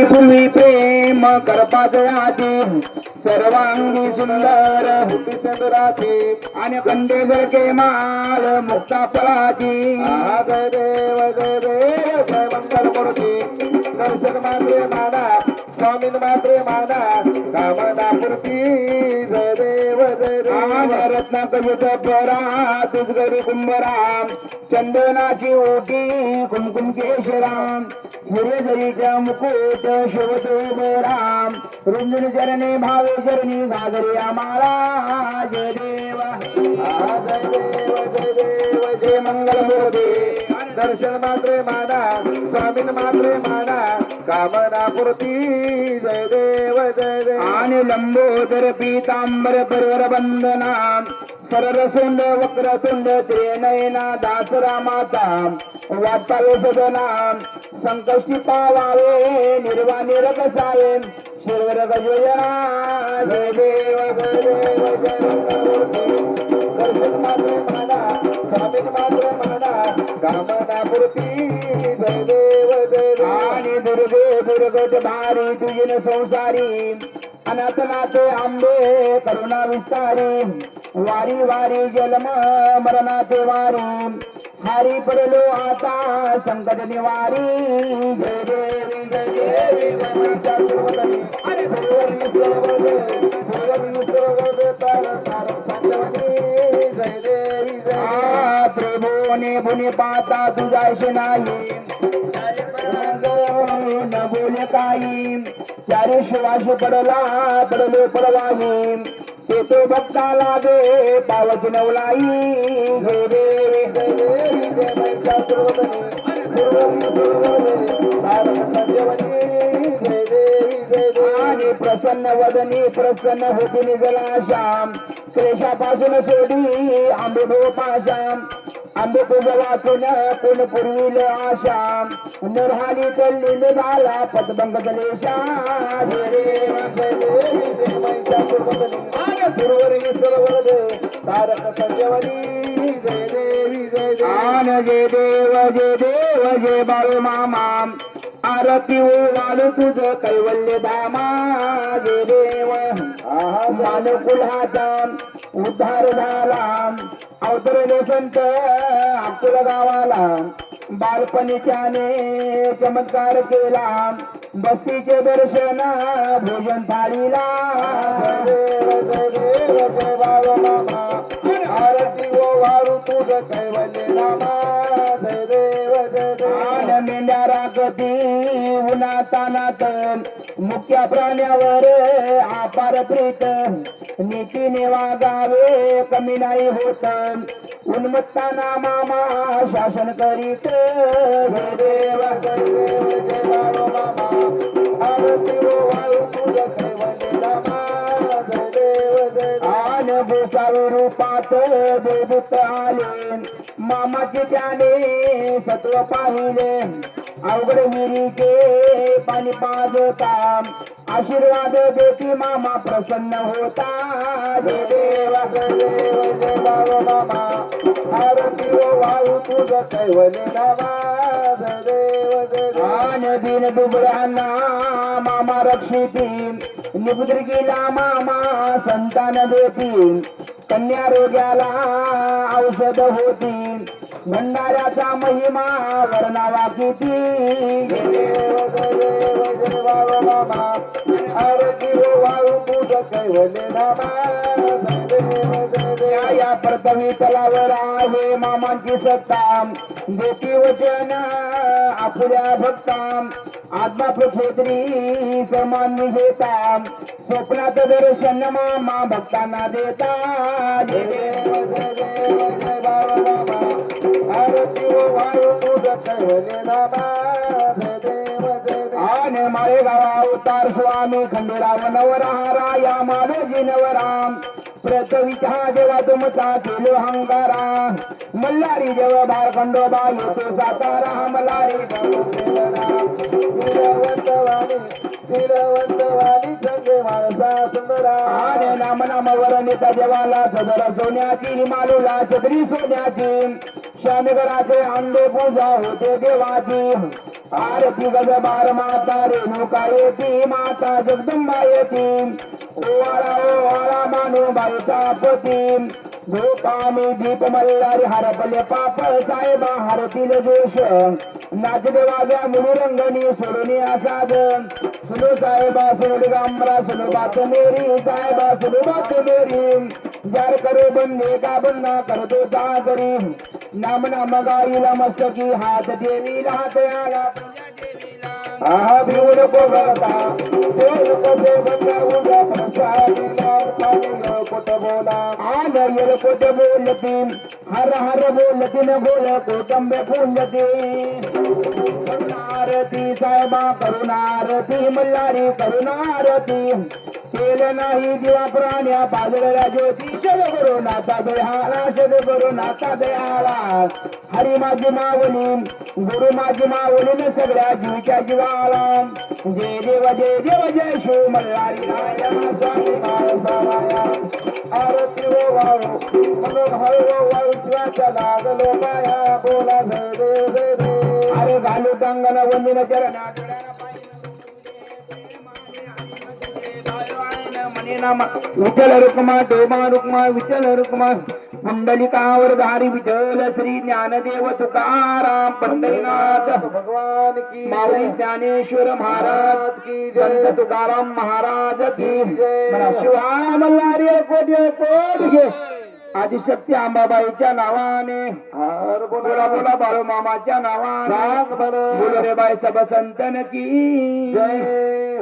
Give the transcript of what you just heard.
पूर्वी प्रेम करपाजयाची सर्वांगी सुंदर होती चंद्राची आणि कंडे जरके माल मुक्ता फळाची जय देव जय देव जय मंगल मूर्ती दर्शन मात्रे माना स्वामी मात्रे माना कामना पूर्ती जय देव जय देव रत्न कवित परा तुझगरी कुंभराम चंदनाची ओटी कुमकुम केशराम हिरेजरीच्या मुकुट शिवदेव राम रुंजन चरणे भावे चरणी घागरे आम्हाला जय देव जय देव जय देव जय मंगल मूर्ती दर्शन मात्रे माना स्वामीन मात्रे माना कामना पूर्ती जय देव जय देव आणि लंबोदर पीतांबर परवर बंदना सररसुंड वक्रतुंड त्रिनयना दासरा माता वाटपावे सदना संकष्टी पावावे निर्वाणी रकसावे शिरवर गजोजना जय देव जय देव जय दर्शन मात्रे माना स्वामीन मात्रे माना कामना पूर्ती जय देव जय देव आणि दुर्गे दुर्गत भारी तुझिन संसारी अनाथनाथ आंबे करुणा विस्तारी वारी वारी जन्म मरणाचे वारी हारी पडलो आता संकट निवारी जय देवी जय देवी जय देवी जय त्रिभुवने भुनी पाता तुझ्याशी नाही न बोले काही चारी शिवाश पडलो पडवाही ते तो भक्ता लागे पावती नवलाई जय देवी जय देवी जय महिषा जय देवी जय देवी प्रसन्न वदनी प्रसन्न होती निजलाशाम क्लेशापासून सोडी आंबे पाशाम आंबे तुझं वाचून कोण पुरविल आशा नरहाली चल्ली निघाला पतबंग दलेशा जय देव जय देवी जय महिषा तारक संजवनी जय देवी जय देव जय बाळू मामा आरती वाळू तुझ कैवल्य धामा जय देव मानकुलाचा उद्धार झाला अवतरले संत अकुल गावाला बालपणीच्याने चमत्कार केला बस्तीचे दर्शन भोजन थाळीला जय देव जय बाळू मामा आरती वाळू तुझ कैवल्य धामा जय देव जय देव मेंढ्या राखती उन्हातानात मुख्य प्राण्यावर अपार प्रीत नीतीने वागावे कमी नाही होत उन्मत्ताना मामा शासन करीत जय देव जय बाळू मामा आरती वाळू तुझ कैवल्य धामा जय देव जय आन गोसावी रूपात देवदूत आले मामाचे त्याने सत्व पाहिले अवघड विहिरीचे पाणी पाजता आशीर्वाद देती मामा प्रसन्न होता जय देव जय बाळू मामा आरती वाळू तुझ कैवल्य धामा जय देव जय आन दिन दुबळ्यांना मामा रक्षिती निपुत्रिकीला मामा संतान देती कन्या रोग्याला औषध होती भंडाऱ्याचा महिमा वर्णावा किती जय देव जय बाळू मामा आरती वाळू तुझ कैवल्य धामा जय देव जय देव या प्रथमी तलावर आहे मामांची सत्ता देती वचन आपुल्या भक्ता आत्मा क्षेत्री समान घेता स्वप्नात दर्शन मामा भक्तांना देता जय देव जय बाळू मामा आरती वाळू तुझ कैवल्य धामा जय देव जय देव आने माळे गावा अवतार स्वामी खंडेराव नवरा या मानोजी नवराम प्रतविचा देवा तुमचा केलो हंकारा मल्हारी देव बाळ खंडोबा येतो सातारा मल्हारी तिरवंतवाणी संगे माळसा सुंदरा आने नाम नामवर नेता देवाला सदर सोन्याची हिमालूला छत्री सोन्याची श्यामगराचे अंडे पूजा होते देवाची आरती गजबार माता रेणुका येती माता जगदंबा येती ओवाळा मानू बाईचा पती धूपामी दीप मल्हारी हरपले पाप साहेबा हरतील देश नाचते वाग्या मुरुरंगणी सोडून आसाद सुनो साहेबा सुनो दिगंबरा सुनो बात मेरी साहेबा सुनो बात मेरी जार करो बंदे का बंदा करतो सागरी नाम नाम गाईला मस्तकी हात देवीला हात आला आहा भिवू नको बघता नको बंदा उद्या कोट बोला आनयल कोट बोलती हर हर बोलती न बोल कोटंबे फुंजती करुणारती साहेबा करुणारती मल्हारी करुणारती केलं नाही दिवा प्राण्या पाजलेल्या ज्योती शद करू नाता दयाला शद करू नाता दयाला हरी माझी मावली गुरु माझी मावली न सगळ्या जीवच्या जीवाला जय देव जय देव जय शिव मल्हारी राया स्वामी महाराया आरती हो वाळू म्हणून हळू वाळू शिवाच्या लागलो पाया बोला जय देव जय देव अरे घालू टांगण वंदिन चरणा विठ्ठल रुक्मा डोमा रुक्मा विठ्ठल रुक्मा पुंडलिकावर धारी विठ्ठल श्री ज्ञानदेव तुकाराम पंढरीनाथ भगवान की माऊली ज्ञानेश्वर महाराज की संत तुकाराम महाराज की जय. शिवा मल्हारी कोट घे आदिशक्ती अंबाबाईच्या नावाने हर बोला बोला बाळू मामाच्या नावाने सांग बरं. बोल रे बाई सब संतन की जय